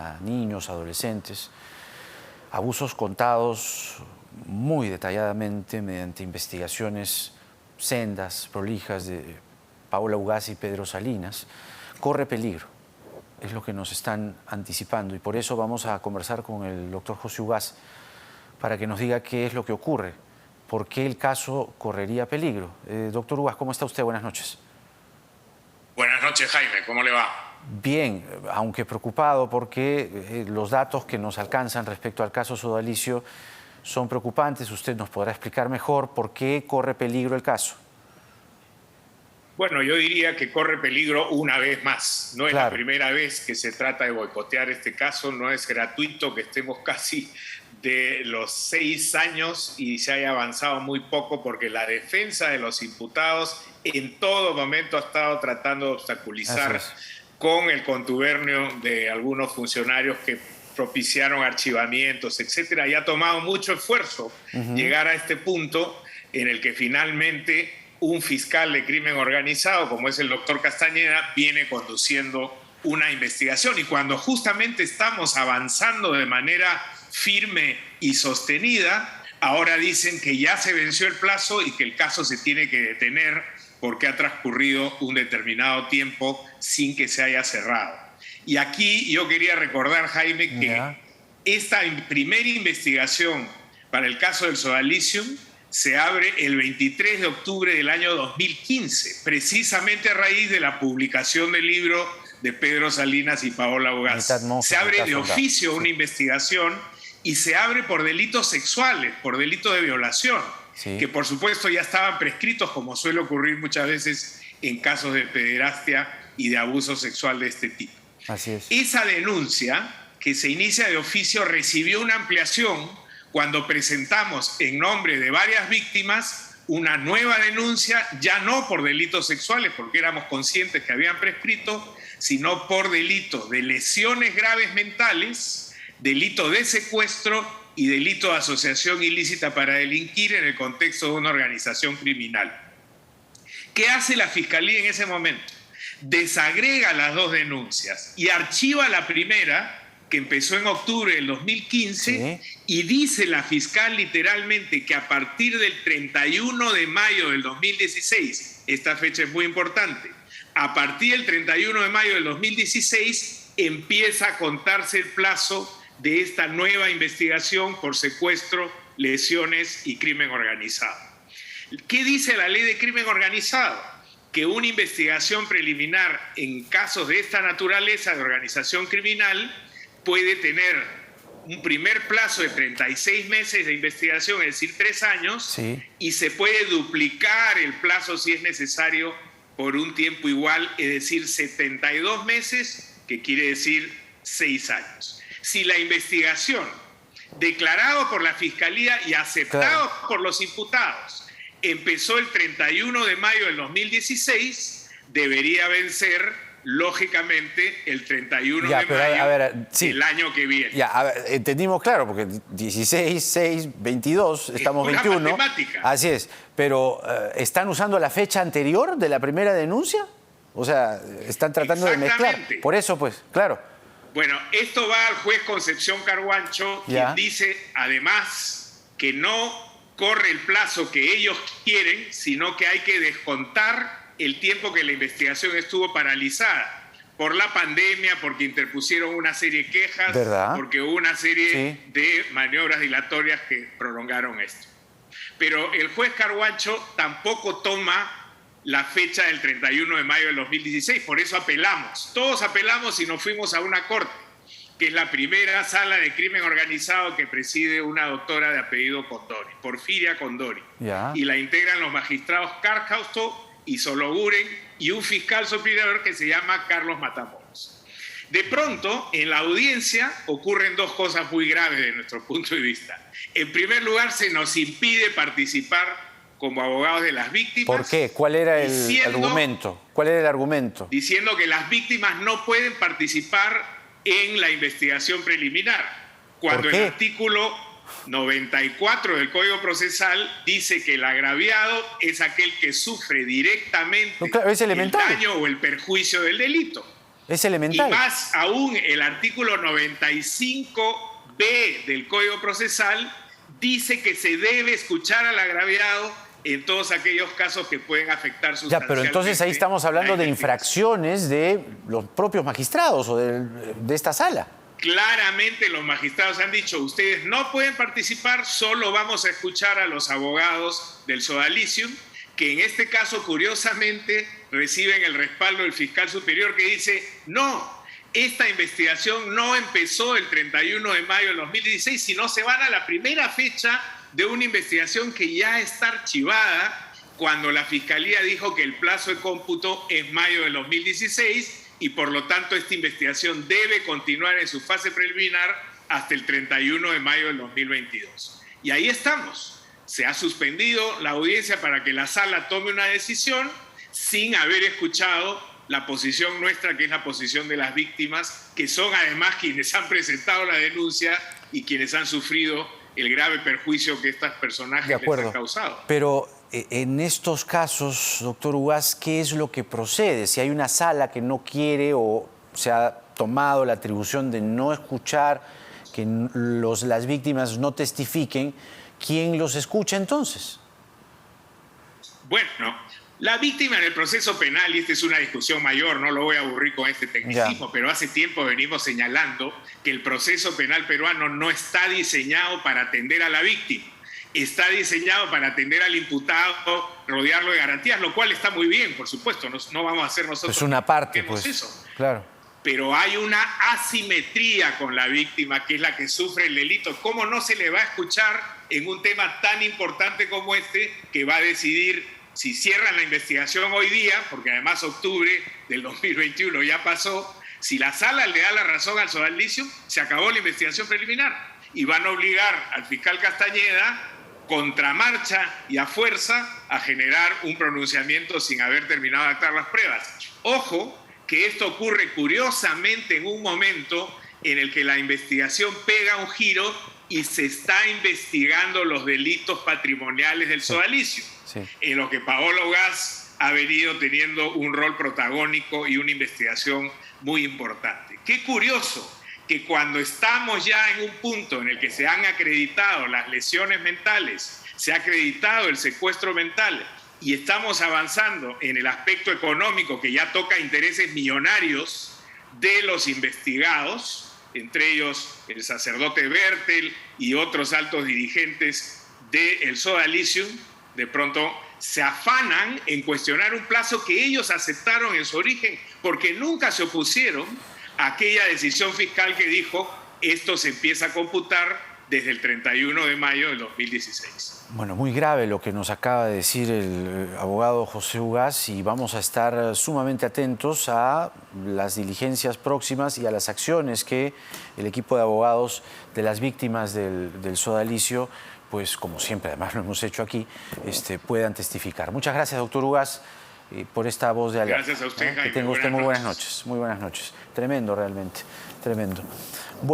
a niños, adolescentes, abusos contados muy detalladamente mediante investigaciones sendas, prolijas de Paola Ugaz y Pedro Salinas, corre peligro. Es lo que nos están anticipando y por eso vamos a conversar con el doctor José Ugaz para que nos diga qué es lo que ocurre, por qué el caso correría peligro. Doctor Ugaz, ¿cómo está usted? Buenas noches. Buenas noches, Jaime. ¿Cómo le va? Bien, aunque preocupado porque los datos que nos alcanzan respecto al caso Sodalicio son preocupantes. Usted nos podrá explicar mejor por qué corre peligro el caso. Bueno, yo diría que corre peligro una vez más. No es la primera vez que se trata de boicotear este caso. No es gratuito que estemos casi de los 6 años y se haya avanzado muy poco porque la defensa de los imputados en todo momento ha estado tratando de obstaculizar con el contubernio de algunos funcionarios que propiciaron archivamientos, etcétera, y ha tomado mucho esfuerzo llegar a este punto en el que finalmente un fiscal de crimen organizado, como es el doctor Castañeda, viene conduciendo una investigación. Y cuando justamente estamos avanzando de manera firme y sostenida, ahora dicen que ya se venció el plazo y que el caso se tiene que detener porque ha transcurrido un determinado tiempo sin que se haya cerrado. Y aquí yo quería recordar, Jaime, que esta primera investigación para el caso del Sodalicio se abre el 23 de octubre del año 2015, precisamente a raíz de la publicación del libro de Pedro Salinas y Paola Ugaz. Se abre de oficio una investigación y se abre por delitos sexuales, por delitos de violación, que por supuesto ya estaban prescritos, como suele ocurrir muchas veces en casos de pederastia y de abuso sexual de este tipo. Así es. Esa denuncia, que se inicia de oficio, recibió una ampliación cuando presentamos en nombre de varias víctimas una nueva denuncia, ya no por delitos sexuales, porque éramos conscientes que habían prescrito, sino por delitos de lesiones graves mentales, delito de secuestro y delito de asociación ilícita para delinquir en el contexto de una organización criminal. ¿Qué hace la Fiscalía en ese momento? Desagrega las dos denuncias y archiva la primera, que empezó en octubre del 2015, y dice la fiscal literalmente que a partir del 31 de mayo del 2016, esta fecha es muy importante, a partir del 31 de mayo del 2016 empieza a contarse el plazo de esta nueva investigación por secuestro, lesiones y crimen organizado. ¿Qué dice la ley de crimen organizado? Que una investigación preliminar en casos de esta naturaleza de organización criminal puede tener un primer plazo de 36 meses de investigación, es decir, 3 años, y se puede duplicar el plazo si es necesario por un tiempo igual, es decir, 72 meses, que quiere decir 6 años. Si la investigación, declarado por la Fiscalía y aceptado por los imputados, empezó el 31 de mayo del 2016, debería vencer lógicamente el 31 de mayo del año que viene. Ya, a ver, entendimos claro, porque 16, 6, 22, estamos 21. Matemática. Así es, pero ¿están usando la fecha anterior de la primera denuncia? O sea, están tratando de mezclar. Por eso, pues, claro. Bueno, esto va al juez Concepción Carhuancho, quien dice además que no corre el plazo que ellos quieren, sino que hay que descontar el tiempo que la investigación estuvo paralizada por la pandemia, porque interpusieron una serie de quejas, porque hubo una serie de maniobras dilatorias que prolongaron esto. Pero el juez Carhuancho tampoco toma la fecha del 31 de mayo del 2016, por eso apelamos. Todos apelamos y nos fuimos a una corte, que es la primera sala de crimen organizado que preside una doctora de apellido Condori, Porfiria Condori. Y la integran los magistrados Carcausto y Sologuren y un fiscal superior que se llama Carlos Matamoros. De pronto, en la audiencia ocurren dos cosas muy graves desde nuestro punto de vista. En primer lugar, se nos impide participar como abogados de las víctimas. ¿Por qué? ¿Cuál era el argumento? ¿Cuál era el argumento? Diciendo que las víctimas no pueden participar en la investigación preliminar, cuando el artículo 94 del Código Procesal dice que el agraviado es aquel que sufre directamente el daño o el perjuicio del delito. Es elemental. Y más aún, el artículo 95B del Código Procesal dice que se debe escuchar al agraviado en todos aquellos casos que pueden afectar sustancialmente. Ya, pero entonces ahí estamos hablando de infracciones de los propios magistrados o de esta sala. Claramente los magistrados han dicho, ustedes no pueden participar, solo vamos a escuchar a los abogados del Sodalicium, que en este caso, curiosamente, reciben el respaldo del fiscal superior que dice, no, esta investigación no empezó el 31 de mayo del 2016, sino se van a la primera fecha de una investigación que ya está archivada cuando la Fiscalía dijo que el plazo de cómputo es mayo del 2016 y por lo tanto esta investigación debe continuar en su fase preliminar hasta el 31 de mayo del 2022. Y ahí estamos. Se ha suspendido la audiencia para que la sala tome una decisión sin haber escuchado la posición nuestra, que es la posición de las víctimas, que son además quienes han presentado la denuncia y quienes han sufrido el grave perjuicio que estos personajes les han causado. Pero en estos casos, doctor Ugaz, ¿qué es lo que procede? Si hay una sala que no quiere o se ha tomado la atribución de no escuchar, que las víctimas no testifiquen, ¿quién los escucha entonces? Bueno, la víctima en el proceso penal, y esta es una discusión mayor, no lo voy a aburrir con este tecnicismo, pero hace tiempo venimos señalando que el proceso penal peruano no está diseñado para atender a la víctima, está diseñado para atender al imputado, rodearlo de garantías, lo cual está muy bien, por supuesto, no vamos a hacer nosotros. Es una parte, pues, eso. Claro. Pero hay una asimetría con la víctima, que es la que sufre el delito. ¿Cómo no se le va a escuchar en un tema tan importante como este, que va a decidir si cierran la investigación hoy día, porque además octubre del 2021 ya pasó, si la sala le da la razón al Sodalicium, se acabó la investigación preliminar y van a obligar al fiscal Castañeda, contramarcha y a fuerza, a generar un pronunciamiento sin haber terminado de actar las pruebas. Ojo, que esto ocurre curiosamente en un momento en el que la investigación pega un giro y se está investigando los delitos patrimoniales del Sodalicium, en lo que Paola Ugaz ha venido teniendo un rol protagónico y una investigación muy importante. Qué curioso que cuando estamos ya en un punto en el que se han acreditado las lesiones mentales, se ha acreditado el secuestro mental y estamos avanzando en el aspecto económico que ya toca intereses millonarios de los investigados, entre ellos el sacerdote Bertel y otros altos dirigentes del Sodalicium, de pronto se afanan en cuestionar un plazo que ellos aceptaron en su origen porque nunca se opusieron a aquella decisión fiscal que dijo esto se empieza a computar desde el 31 de mayo del 2016. Bueno, muy grave lo que nos acaba de decir el abogado José Ugaz y vamos a estar sumamente atentos a las diligencias próximas y a las acciones que el equipo de abogados de las víctimas del Sodalicio, pues como siempre, además lo hemos hecho aquí, puedan testificar. Muchas gracias, doctor Ugaz, por esta voz de alerta. Gracias a usted, Jaime. Que tenga usted muy buenas noches. Muy buenas noches. Tremendo, realmente. Tremendo.